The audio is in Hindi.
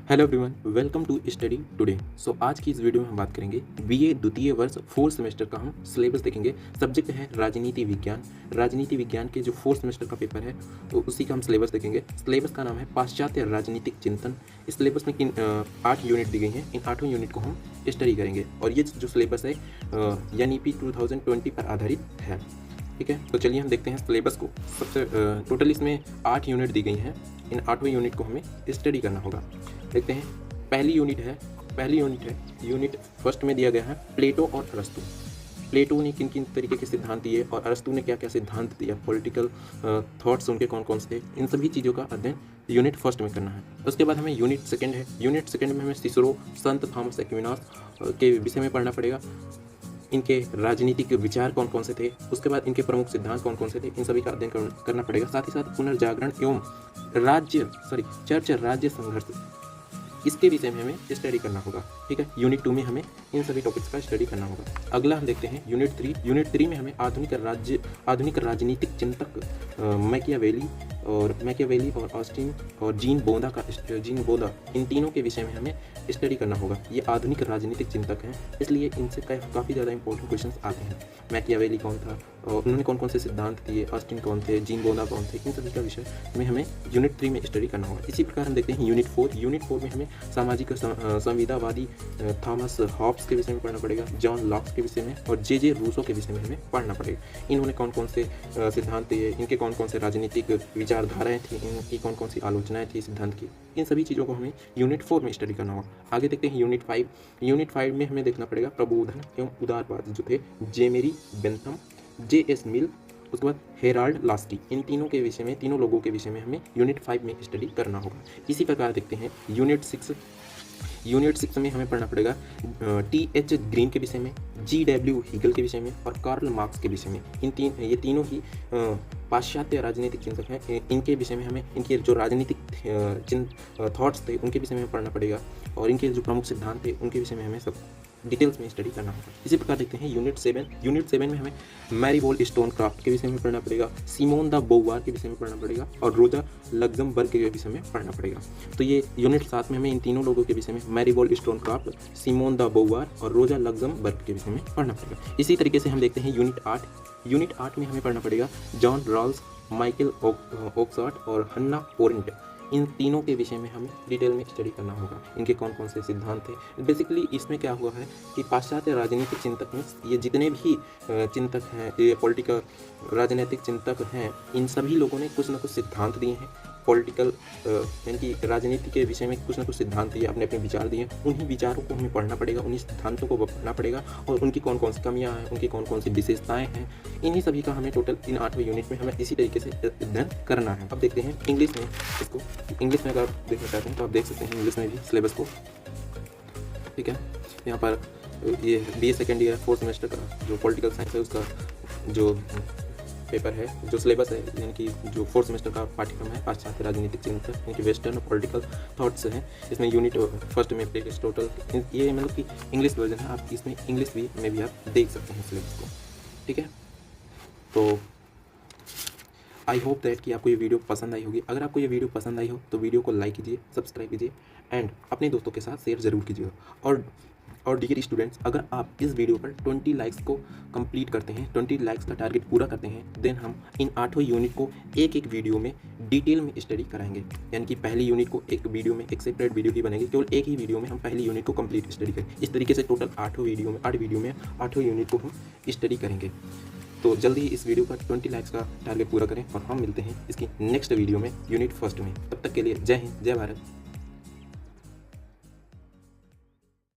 Hello everyone, welcome to study today. आज की इस वीडियो में हम बात करेंगे बीए द्वितीय वर्ष फोर्थ सेमेस्टर का हम सिलेबस देखेंगे। सब्जेक्ट है राजनीति विज्ञान। राजनीति विज्ञान के जो फोर्थ सेमेस्टर का पेपर है तो उसी का हम सिलेबस देखेंगे। सिलेबस का नाम है पाश्चात्य राजनीतिक चिंतन। इस सिलेबस में 8 यूनिट दी गई हैं। इन 8 यूनिट को हम स्टडी करेंगे और ये जो सिलेबस है NEP 2020 पर आधारित है। ठीक है, तो चलिए हम देखते हैं सिलेबस को। सबसे टोटल इसमें 8 यूनिट दी गई हैं। इन 8वें यूनिट को हमें स्टडी करना होगा। देखते हैं, पहली यूनिट है यूनिट फर्स्ट में दिया गया है प्लेटो और अरस्तु। प्लेटो ने किन किन तरीके के सिद्धांत दिए और अरस्तु ने क्या क्या सिद्धांत दिया, पॉलिटिकल थॉट्स उनके कौन कौन से थे, इन सभी चीज़ों का अध्ययन यूनिट फर्स्ट में करना है। उसके बाद हमें यूनिट सेकंड है। यूनिट सेकंड में हमें सिसरो, संत थॉमस एक्विनास के विषय में पढ़ना पड़ेगा। इनके राजनीतिक विचार कौन कौन से थे, उसके बाद इनके प्रमुख सिद्धांत कौन कौन से थे, इन सभी का अध्ययन करना पड़ेगा। साथ ही साथ पुनर्जागरण एवं चर्च राज्य संघर्ष, इसके विषय में हमें स्टडी करना होगा। ठीक है, यूनिट 2 में हमें इन सभी टॉपिक्स का स्टडी करना होगा। अगला हम देखते हैं यूनिट 3। यूनिट 3 में हमें आधुनिक राजनीतिक चिंतक मैकियावेली और ऑस्टिन और जीन बोदा, इन तीनों के विषय में हमें स्टडी करना होगा। ये आधुनिक राजनीतिक चिंतक हैं, इसलिए इनसे काफ़ी ज़्यादा इंपॉर्टेंट क्वेश्चन आते हैं। मैकियावेली कौन था और उन्होंने कौन कौन से सिद्धांत दिए, ऑस्टिन कौन थे, जीन बोदा कौन थे, इन सभी का विषय में हमें यूनिट 3 में स्टडी करना होगा। इसी प्रकार हम देखते हैं यूनिट 4। यूनिट 4 में हमें सामाजिक संविदावादी थॉमस हॉब्स के विषय में पढ़ना पड़ेगा, जॉन लॉक्स के विषय में और जे रूसो के विषय में हमें पढ़ना पड़ेगा। इन्होंने कौन कौन से सिद्धांत दिए, इनके कौन कौन से राजनीतिक विचारधाराएं थी, इनकी कौन कौन सी आलोचनाएं थी सिद्धांत की, इन सभी चीज़ों को हमें यूनिट 4 में स्टडी करना होगा। आगे देखते हैं यूनिट 5। यूनिट 5 में हमें देखना पड़ेगा प्रबोधन एवं उदारवाद, जो थे जेमेरी बेंथम, JS मिल, उसके बाद हेराल्ड लास्की, इन तीनों लोगों के विषय में हमें यूनिट 5 में स्टडी करना होगा। इसी प्रकार देखते हैं यूनिट 6। यूनिट 6 में हमें पढ़ना पड़ेगा TH ग्रीन के विषय में, GW हिगल के विषय में और कार्ल मार्क्स के विषय में। ये तीनों ही पाश्चात्य राजनीतिक चिंतक हैं। इनके विषय में हमें इनके जो राजनीतिक थॉट्स थे उनके विषय में पढ़ना पड़ेगा और इनके जो प्रमुख सिद्धांत थे उनके विषय में हमें सब डिटेल्स में स्टडी करना होगा। इसी प्रकार देखते हैं यूनिट 7। यूनिट 7 में हमें मैरी वॉलस्टोनक्राफ्ट के विषय में पढ़ना पड़ेगा, सिमोन द बोवार के विषय में पढ़ना पड़ेगा और रोजा लग्जमबर्ग के विषय में पढ़ना पड़ेगा। तो ये यूनिट 7 में हमें इन तीनों लोगों के विषय में, मैरी वॉलस्टोनक्राफ्ट, सिमोन द बोवार और रोजा लग्जमबर्ग के विषय में पढ़ना पड़ेगा। इसी तरीके से हम देखते हैं यूनिट 8। यूनिट 8 में हमें पढ़ना पड़ेगा जॉन रॉल्स, माइकल ऑक्सफोर्ड और हन्ना ओरेंट, इन तीनों के विषय में हमें डिटेल में स्टडी करना होगा। इनके कौन कौन से सिद्धांत थे। बेसिकली इसमें क्या हुआ है कि पाश्चात्य राजनीतिक चिंतक में ये जितने भी चिंतक हैं, ये पॉलिटिकल राजनीतिक चिंतक हैं, इन सभी लोगों ने कुछ ना कुछ सिद्धांत दिए हैं। पॉलिटिकल यानी कि राजनीति के विषय में कुछ ना कुछ सिद्धांत दिए, अपने अपने विचार दिए। उन्हीं विचारों को हमें पढ़ना पड़ेगा, उन्हीं सिद्धांतों को पढ़ना पड़ेगा और उनकी कौन कौन सी कमियां हैं, उनकी कौन कौन सी विशेषताएं हैं, इन्हीं सभी का हमें टोटल इन 8वें यूनिट में हमें इसी तरीके से अध्ययन करना है। अब देखते हैं इंग्लिश में इसको। इंग्लिश में अगर आप देखना चाहते हैं तो आप देख सकते हैं इंग्लिश में भी सिलेबस को। ठीक है, यहाँ पर ये BA second year fourth semester का जो पॉलिटिकल साइंस है उसका जो पेपर है, जो सिलेबस है, यानी कि जो फोर्थ सेमेस्टर का पाठ्यक्रम है पाश्चात्य राजनीतिक चिंतन यानी कि वेस्टर्न पॉलिटिकल थॉट्स हैं। इसमें यूनिट फर्स्ट में प्लेलिस्ट टोटल, ये मतलब कि इंग्लिश वर्जन है, आप इसमें इंग्लिश में भी आप देख सकते हैं सिलेबस को। ठीक है, तो आई होप दैट कि आपको ये वीडियो पसंद आई होगी। अगर आपको ये वीडियो पसंद आई हो तो वीडियो को लाइक कीजिए, सब्सक्राइब कीजिए एंड अपने दोस्तों के साथ शेयर ज़रूर कीजिएगा। और डियर स्टूडेंट्स, अगर आप इस वीडियो पर 20 लाइक्स को कंप्लीट करते हैं, 20 लाइक्स का टारगेट पूरा करते हैं, देन हम इन 8वें यूनिट को एक एक वीडियो में डिटेल में स्टडी कराएंगे। यानी कि पहली यूनिट को एक वीडियो में, एक सेपरेट वीडियो ही बनेगी, केवल एक ही वीडियो में हम पहली यूनिट को कंप्लीट स्टडी करेंगे। इस तरीके से टोटल 8 वीडियो में 8वें यूनिट को हम स्टडी करेंगे। तो जल्दी ही इस वीडियो पर 20 लाइक्स का टारगेट पूरा करें और हम मिलते हैं इसकी नेक्स्ट वीडियो में यूनिट फर्स्ट में। तब तक के लिए जय हिंद, जय भारत।